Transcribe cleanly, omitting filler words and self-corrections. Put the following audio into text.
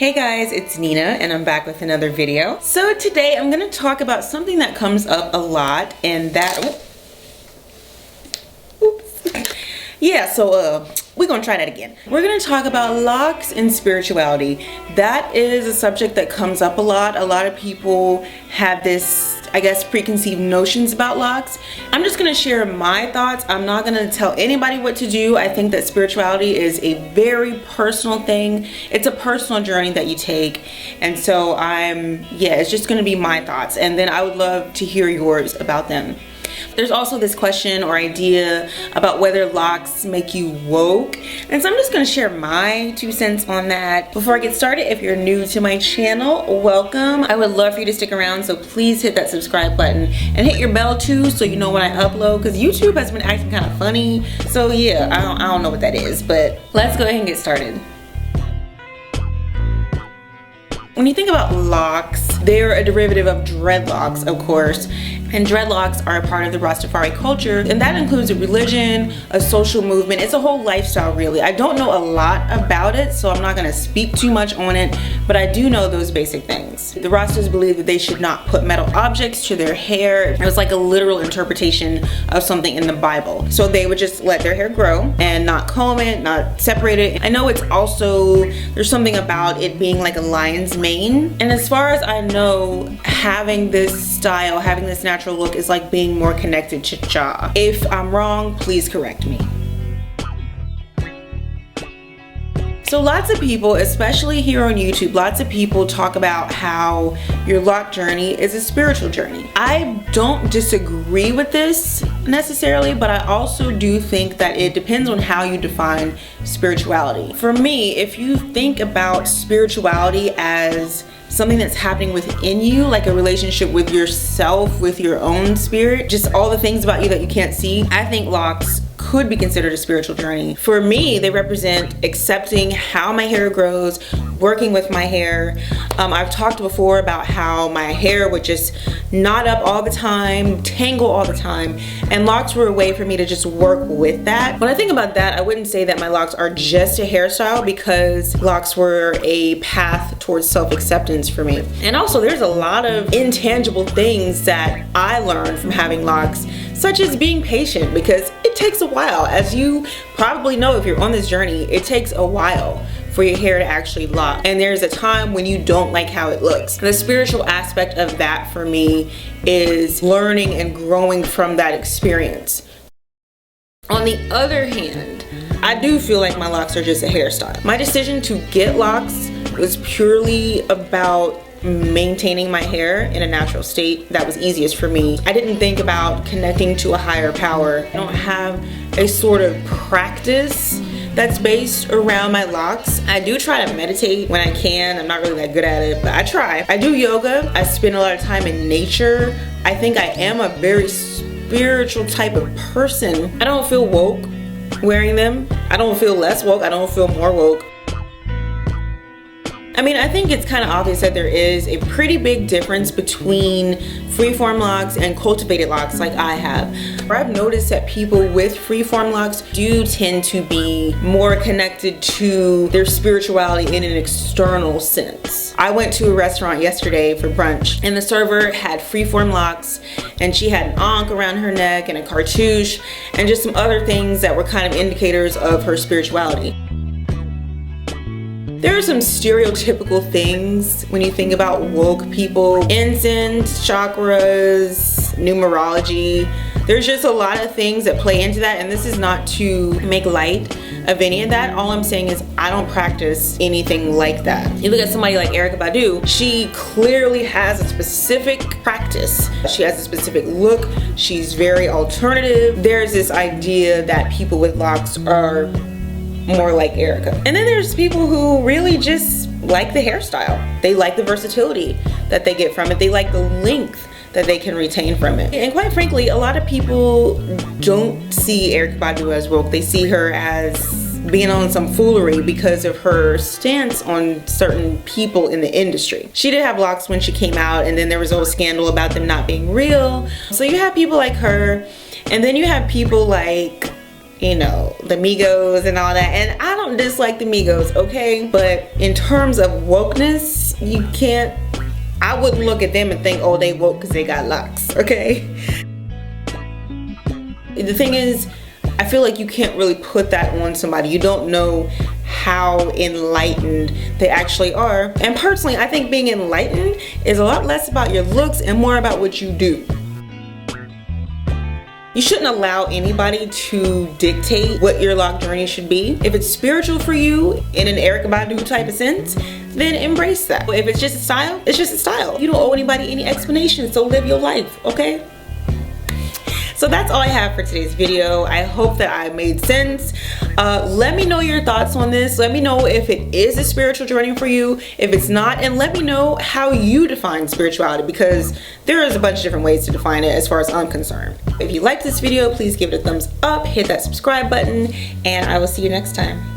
Hey guys, it's Nina and I'm back with another video. So today I'm going to talk about something that comes up a lot, and that we're gonna try that again. We're gonna talk about locks and spirituality. That is a subject that comes up a lot. A lot of people have this, I guess, preconceived notions about locks. I'm just gonna share my thoughts. I'm not gonna tell anybody what to do. I think that spirituality is a very personal thing. It's a personal journey that you take. And so it's just gonna be my thoughts. And then I would love to hear yours about them. There's also this question or idea about whether locks make you woke, and so I'm just going to share my 2 cents on that. Before I get started, if you're new to my channel, welcome. I would love for you to stick around, so please hit that subscribe button and hit your bell too, so you know when I upload, because YouTube has been acting kind of funny. So yeah, I don't know what that is, but let's go ahead and get started. When you think about locks, they're a derivative of dreadlocks, of course. And dreadlocks are a part of the Rastafari culture, and that includes a religion, a social movement. It's a whole lifestyle, really. I don't know a lot about it, so I'm not going to speak too much on it, but I do know those basic things. The Rastas believe that they should not put metal objects to their hair. It was like a literal interpretation of something in the Bible. So they would just let their hair grow and not comb it, not separate it. I know it's also, there's something about it being like a lion's mane. And as far as I know, having this style, having this natural look is like being more connected to Jah. If I'm wrong, please correct me. So lots of people, especially here on YouTube, lots of people talk about how your lock journey is a spiritual journey. I don't disagree with this necessarily, but I also do think that it depends on how you define spirituality. For me, if you think about spirituality as something that's happening within you, like a relationship with yourself, with your own spirit, just all the things about you that you can't see, I think locks could be considered a spiritual journey. For me, they represent accepting how my hair grows, working with my hair. I've talked before about how my hair would just knot up all the time, tangle all the time, and locks were a way for me to just work with that. When I think about that, I wouldn't say that my locks are just a hairstyle, because locks were a path towards self-acceptance for me. And also, there's a lot of intangible things that I learned from having locks, such as being patient, because it takes a while. As you probably know, if you're on this journey, it takes a while for your hair to actually lock, and there's a time when you don't like how it looks. The spiritual aspect of that for me is learning and growing from that experience. On the other hand, I do feel like my locks are just a hairstyle. My decision to get locks was purely about maintaining my hair in a natural state that was easiest for me. I didn't think about connecting to a higher power. I don't have a sort of practice that's based around my locks. I do try to meditate when I can. I'm not really that good at it, but I try. I do yoga. I spend a lot of time in nature. I think I am a very spiritual type of person. I don't feel woke wearing them. I don't feel less woke. I don't feel more woke. I mean, I think it's kind of obvious that there is a pretty big difference between freeform locks and cultivated locks like I have. I've noticed that people with freeform locks do tend to be more connected to their spirituality in an external sense. I went to a restaurant yesterday for brunch, and the server had freeform locks, and she had an ankh around her neck and a cartouche and just some other things that were kind of indicators of her spirituality. There are some stereotypical things when you think about woke people. Incense, chakras, numerology. There's just a lot of things that play into that, and this is not to make light of any of that. All I'm saying is I don't practice anything like that. You look at somebody like Erykah Badu, she clearly has a specific practice. She has a specific look. She's very alternative. There's this idea that people with locks are more like Erykah. And then there's people who really just like the hairstyle. They like the versatility that they get from it. They like the length that they can retain from it. And quite frankly, a lot of people don't see Erykah Badu as woke. They see her as being on some foolery because of her stance on certain people in the industry. She did have locks when she came out, and then there was a whole scandal about them not being real. So you have people like her, and then you have people like you know, the Migos and all that. And I don't dislike the Migos, okay? But in terms of wokeness, you can't, I wouldn't look at them and think, oh, they woke because they got locks, okay? The thing is, I feel like you can't really put that on somebody. You don't know how enlightened they actually are. And personally, I think being enlightened is a lot less about your looks and more about what you do. You shouldn't allow anybody to dictate what your lock journey should be. If it's spiritual for you in an Erykah Badu type of sense, then embrace that. If it's just a style, it's just a style. You don't owe anybody any explanation, so live your life, okay? So that's all I have for today's video. I hope that I made sense. Let me know your thoughts on this. Let me know if it is a spiritual journey for you, if it's not, and let me know how you define spirituality, because there is a bunch of different ways to define it as far as I'm concerned. If you liked this video, please give it a thumbs up, hit that subscribe button, and I will see you next time.